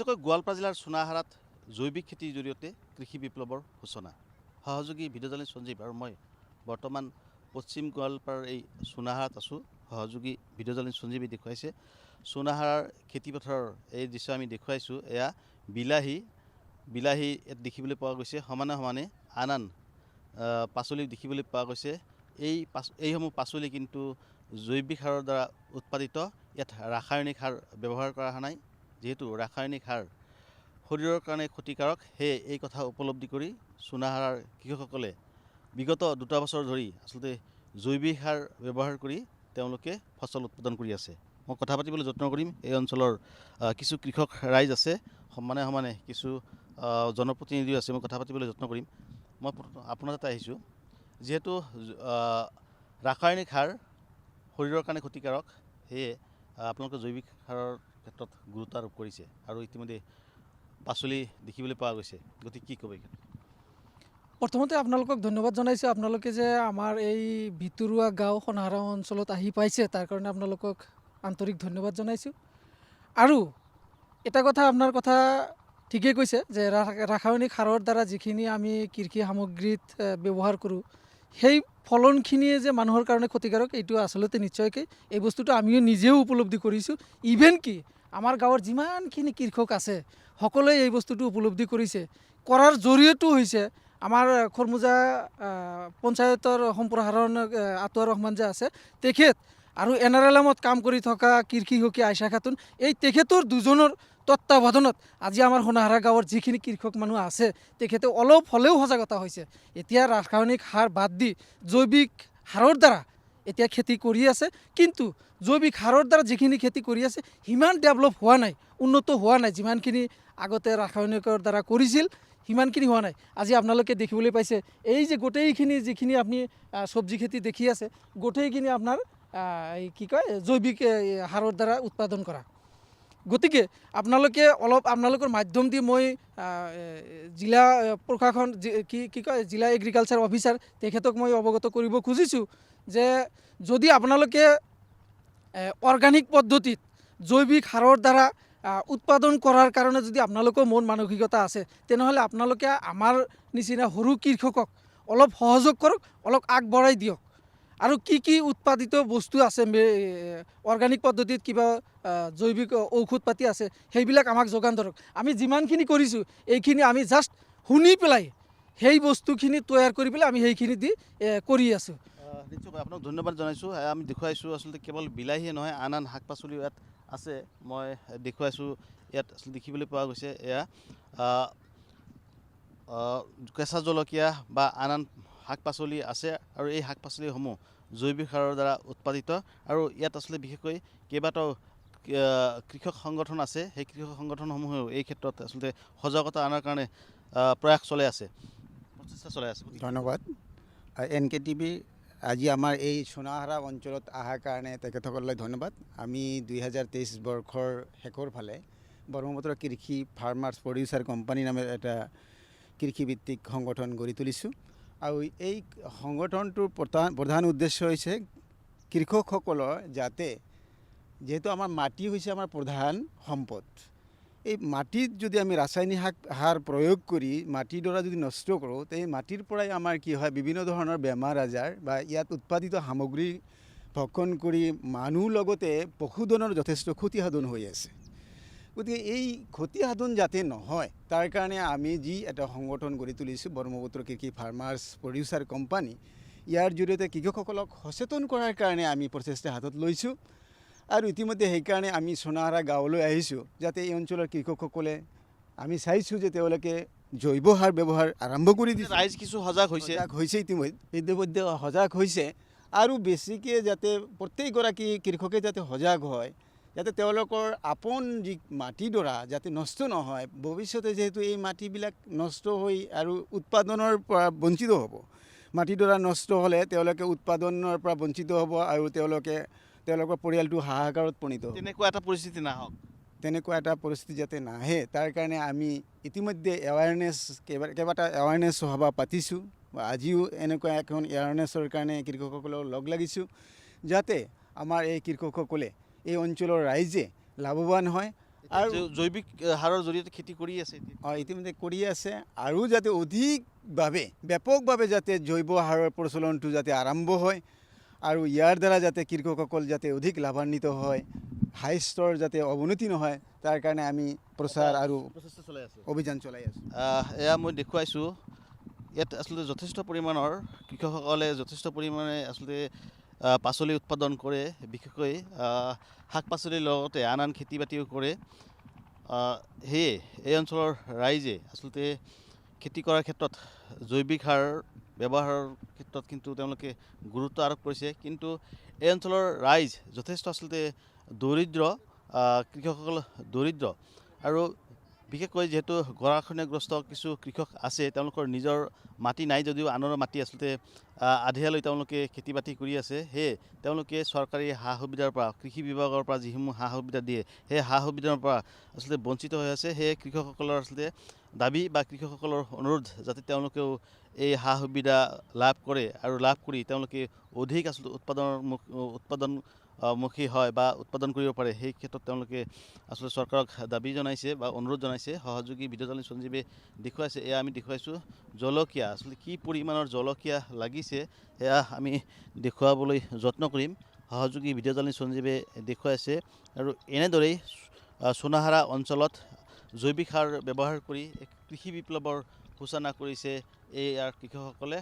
নিশ্চয়কৈ গোৱালপাৰা জিলাৰ সোনাহাৰাত জৈৱিক খেতিৰ জৰিয়তে কৃষি বিপ্লৱৰ সূচনা। সহযোগী ভিডিঅ' জাৰ্নেলিষ্ট সঞ্জীৱ আৰু মই বৰ্তমান পশ্চিম গোৱালপাৰাৰ এই সোনাহাৰাত আছোঁ। সহযোগী ভিডিঅ' জাৰ্নেলিষ্ট সঞ্জীৱে দেখুৱাইছে সোনাহাৰাৰ খেতিপথাৰৰ এই দৃশ্য আমি দেখুৱাইছোঁ। এয়া বিলাহী ইয়াত দেখিবলৈ পোৱা গৈছে, সমানে সমানে আন পাচলি দেখিবলৈ পোৱা গৈছে। এইসমূহ পাচলি কিন্তু জৈৱিক সাৰৰ দ্বাৰা উৎপাদিত, ইয়াত ৰাসায়নিক সাৰ ব্যৱহাৰ কৰা নাই। যিহেতু ৰাসায়নিক সাৰ শৰীৰৰ কাৰণে ক্ষতিকাৰক, সেয়ে এই কথা উপলব্ধি কৰি সোনাহাৰাৰ কৃষকসকলে বিগত 2 বছৰ ধৰি আচলতে জৈৱিক সাৰ ব্যৱহাৰ কৰি তেওঁলোকে ফচল উৎপাদন কৰি আছে। মই কথা পাতিবলৈ যত্ন কৰিম। এই অঞ্চলৰ কিছু কৃষক ৰাইজ আছে, সমানে সমানে কিছু জনপ্ৰতিনিধিও আছে। মই কথা পাতিবলৈ যত্ন কৰিম। মই আপোনাৰ তাতে আহিছোঁ, যিহেতু ৰাসায়নিক সাৰ শৰীৰৰ কাৰণে ক্ষতিকাৰক, সেয়ে আপোনালোকে জৈৱিক সাৰৰ ক্ষেত্ৰত গুৰুত্ব আৰোপ কৰিছে আৰু ইতিমধ্যে পাচলি দেখিবলৈ পোৱা গৈছে। গতিকে কি ক'ব? প্ৰথমতে আপোনালোকক ধন্যবাদ জনাইছোঁ। আপোনালোকে যে আমাৰ এই ভিতৰুৱা গাঁও সোনাহাৰা অঞ্চলত আহি পাইছে, তাৰ কাৰণে আপোনালোকক আন্তৰিক ধন্যবাদ জনাইছোঁ। আৰু এটা কথা, আপোনাৰ কথা ঠিকেই কৈছে যে ৰাসায়নিক সাৰৰ দ্বাৰা যিখিনি আমি কৃষি সামগ্ৰীত ব্যৱহাৰ কৰোঁ, সেই ফলনখিনিয়ে যে মানুহৰ কাৰণে ক্ষতিকাৰক, এইটো আচলতে নিশ্চয়কৈ এই বস্তুটো আমিও নিজেও উপলব্ধি কৰিছোঁ। ইভেন কি আমাৰ গাঁৱৰ যিমানখিনি কৃষক আছে সকলোৱে এই বস্তুটো উপলব্ধি কৰিছে। কৰাৰ জৰিয়তেও হৈছে আমাৰ খৰমুজা পঞ্চায়তৰ সম্প্ৰসাৰণ আটোৱাৰ ৰহমান যে আছে তেখেত, আৰু NRLMত কাম কৰি থকা কৃষি সখী আইছা খাতুন, এই তেখেতৰ দুজনৰ তত্ত্বাৱধানত আজি আমাৰ সোনাহাৰা গাঁৱৰ যিখিনি কৃষক মানুহ আছে তেখেতে অলপ হ'লেও সজাগতা হৈছে। এতিয়া ৰাসায়নিক সাৰ বাদ দি জৈৱিক সাৰৰ দ্বাৰা এতিয়া খেতি কৰি আছে। কিন্তু জৈৱিক সাৰৰ দ্বাৰা যিখিনি খেতি কৰি আছে সিমান ডেভেলপ হোৱা নাই, উন্নত হোৱা নাই। যিমানখিনি আগতে ৰাসায়নিকৰ দ্বাৰা কৰিছিল সিমানখিনি হোৱা নাই। আজি আপোনালোকে দেখিবলৈ পাইছে এই যে গোটেইখিনি যিখিনি আপুনি চব্জি খেতি দেখি আছে, গোটেইখিনি আপোনাৰ এই কি কয় জৈৱিক সাৰৰ দ্বাৰা উৎপাদন কৰা। গতিকে আপোনালোকে অলপ আপোনালোকৰ মাধ্যম দি মই জিলা প্ৰশাসন কি কয় জিলা এগ্ৰিকালচাৰ অফিচাৰ তেখেতক মই অৱগত কৰিব খুজিছোঁ যে যদি আপোনালোকে অৰ্গেনিক পদ্ধতিত জৈৱিক সাৰৰ দ্বাৰা উৎপাদন কৰাৰ কাৰণে যদি আপোনালোকৰ মন মানসিকতা আছে, তেনেহ'লে আপোনালোকে আমাৰ নিচিনা সৰু কৃষকক অলপ সহযোগ কৰক, অলপ আগবঢ়াই দিয়ক। আৰু কি উৎপাদিত বস্তু আছে অৰ্গেনিক পদ্ধতিত, কিবা জৈৱিক ঔষধ পাতি আছে, সেইবিলাক আমাক যোগান ধৰক। আমি যিমানখিনি কৰিছোঁ এইখিনি আমি জাষ্ট শুনি পেলাই সেই বস্তুখিনি তৈয়াৰ কৰি পেলাই আমি সেইখিনি দি কৰি আছোঁ। নিশ্চয়কৈ আপোনাক ধন্যবাদ জনাইছোঁ। আমি দেখুৱাইছোঁ আচলতে কেৱল বিলাহীয়ে নহয়, আন শাক পাচলিও ইয়াত আছে। মই দেখুৱাইছোঁ, ইয়াত দেখিবলৈ পোৱা গৈছে এয়া কেঁচা জলকীয়া বা আন শাক পাচলি আছে, আৰু এই শাক পাচলিসমূহ জৈৱিক সাৰৰ দ্বাৰা উৎপাদিত। আৰু ইয়াত আচলতে বিশেষকৈ কেইবাটাও কৃষক সংগঠন আছে, সেই কৃষক সংগঠনসমূহেও এই ক্ষেত্ৰত আচলতে সজাগতা অনাৰ কাৰণে প্ৰয়াস চলাই আছে, প্ৰচেষ্টা চলাই আছে। ধন্যবাদ। NKTV আজি আমাৰ এই সোনাহাৰা অঞ্চলত অহাৰ কাৰণে তেখেতসকললৈ ধন্যবাদ। আমি 2023 বৰ্ষৰ শেষৰ ফালে ব্ৰহ্মপুত্ৰ কৃষি ফাৰ্মাৰ্ছ প্ৰডিউচাৰ কোম্পানী নামে এটা কৃষিভিত্তিক সংগঠন গঢ়ি তুলিছোঁ। আৰু এই সংগঠনটোৰ প্ৰধান উদ্দেশ্য হৈছে কৃষকসকলৰ যাতে, যিহেতু আমাৰ মাটি হৈছে আমাৰ প্ৰধান সম্পদ, এই মাটিত যদি আমি ৰাসায়নিক সাৰ প্ৰয়োগ কৰি মাটিডৰা যদি নষ্ট কৰোঁ, তে এই মাটিৰ পৰাই আমাৰ কি হয়, বিভিন্ন ধৰণৰ বেমাৰ আজাৰ বা ইয়াত উৎপাদিত সামগ্ৰী ভক্ষণ কৰি মানুহ লগতে পশুধনৰ যথেষ্ট ক্ষতিসাধন হৈ আছে। গতিকে এই ক্ষতিসাধন যাতে নহয়, তাৰ কাৰণে আমি যি এটা সংগঠন গঢ়ি তুলিছোঁ ব্ৰহ্মপুত্ৰ কৃষি ফাৰ্মাৰ্ছ প্ৰডিউচাৰ কোম্পানী, ইয়াৰ জৰিয়তে কৃষকসকলক সচেতন কৰাৰ কাৰণে আমি প্ৰচেষ্টা হাতত লৈছোঁ। আৰু ইতিমধ্যে সেইকাৰণে আমি সোনাহাৰা গাঁৱলৈ আহিছোঁ, যাতে এই অঞ্চলৰ কৃষকসকলে, আমি চাইছোঁ যে তেওঁলোকে জৈৱ সাৰ ব্যৱহাৰ আৰম্ভ কৰি দিছে। ৰাইজ কিছু সজাগ হৈছে ইতিমধ্যে সজাগ হৈছে। আৰু বেছিকৈ যাতে প্ৰত্যেকগৰাকী কৃষকে যাতে সজাগ হয়, যাতে তেওঁলোকৰ আপোন যি মাটিডৰা যাতে নষ্ট নহয়। ভৱিষ্যতে যিহেতু এই মাটিবিলাক নষ্ট হৈ আৰু উৎপাদনৰ পৰা বঞ্চিত হ'ব, মাটিডৰা নষ্ট হ'লে তেওঁলোকে উৎপাদনৰ পৰা বঞ্চিত হ'ব আৰু তেওঁলোকৰ পৰিয়ালটো হাহাকাৰত উপনীত হ'ব। তেনেকুৱা এটা পৰিস্থিতি নাহক, তেনেকুৱা এটা পৰিস্থিতি যাতে নাহে, তাৰ কাৰণে আমি ইতিমধ্যে কেইবাটা এৱাৰনেছ সভা পাতিছোঁ। আজিও এনেকুৱা এখন এৱাৰনেছৰ কাৰণে কৃষকসকলক লগ লাগিছোঁ, যাতে আমাৰ এই কৃষকসকলে, এই অঞ্চলৰ ৰাইজে লাভৱান হয়। আৰু জৈৱিক সাৰৰ জৰিয়তে খেতি কৰি আছে এতিয়া। ইতিমধ্যে কৰি আছে আৰু যাতে অধিকভাৱে ব্যাপকভাৱে যাতে জৈৱ সাৰৰ প্ৰচলনটো যাতে আৰম্ভ হয় আৰু ইয়াৰ দ্বাৰা যাতে কৃষকসকল যাতে অধিক লাভান্বিত হয়, স্বাস্থ্যৰ যাতে অৱনতি নহয়, তাৰ কাৰণে আমি প্ৰচাৰ আৰু প্ৰচেষ্টা চলাই আছে। অভিযান চলাই আছোঁ। এয়া মই দেখুৱাইছোঁ, ইয়াত আচলতে যথেষ্ট পৰিমাণৰ কৃষকসকলে যথেষ্ট পৰিমাণে আচলতে পাচলি উৎপাদন কৰে, বিশেষকৈ শাক পাচলিৰ লগতে আন আন খেতি বাতিও কৰে। সেয়ে এই অঞ্চলৰ ৰাইজে আচলতে খেতি কৰাৰ ক্ষেত্ৰত জৈৱিক সাৰ ব্যৱহাৰৰ ক্ষেত্ৰত কিন্তু তেওঁলোকে গুৰুত্ব আৰোপ কৰিছে। কিন্তু এই অঞ্চলৰ ৰাইজ যথেষ্ট আচলতে দৰিদ্ৰ, কৃষকসকল দৰিদ্ৰ আৰু বিশেষকৈ যিহেতু গৰাখহনীয়াগ্ৰস্ত কিছু কৃষক আছে, তেওঁলোকৰ নিজৰ মাটি নাই যদিও আনৰ মাটি আচলতে আধিয়ালৈ তেওঁলোকে খেতি বাতি কৰি আছে। সেয়ে তেওঁলোকে চৰকাৰী সা সুবিধাৰ পৰা, কৃষি বিভাগৰ পৰা যিসমূহ সা সুবিধা দিয়ে, সেই সা সুবিধাৰ পৰা আচলতে বঞ্চিত হৈ আছে। সেয়ে কৃষকসকলৰ আচলতে দাবী বা কৃষকসকলৰ অনুৰোধ যাতে তেওঁলোকেও এই সা সুবিধা লাভ কৰে আৰু লাভ কৰি তেওঁলোকে অধিক আচলতে উৎপাদনমুখী হয় বা উৎপাদন কৰিব পাৰে, সেই ক্ষেত্ৰত তেওঁলোকে আচলতে চৰকাৰক দাবী জনাইছে বা অনুৰোধ জনাইছে। সহযোগী ভিডিঅ' জাৰ্নেলিষ্ট সঞ্জীৱে দেখুৱাইছে, এয়া আমি দেখুৱাইছোঁ জলকীয়া, আচলতে কি পৰিমাণৰ জলকীয়া লাগিছে সেয়া আমি দেখুৱাবলৈ যত্ন কৰিম। সহযোগী ভিডিঅ' জাৰ্নেলিষ্ট সঞ্জীৱে দেখুৱাইছে আৰু এনেদৰেই সোনাহাৰা অঞ্চলত জৈৱিক সাৰ ব্যৱহাৰ কৰি এক কৃষি বিপ্লৱৰ সূচনা কৰিছে এই ইয়াৰ কৃষকসকলে।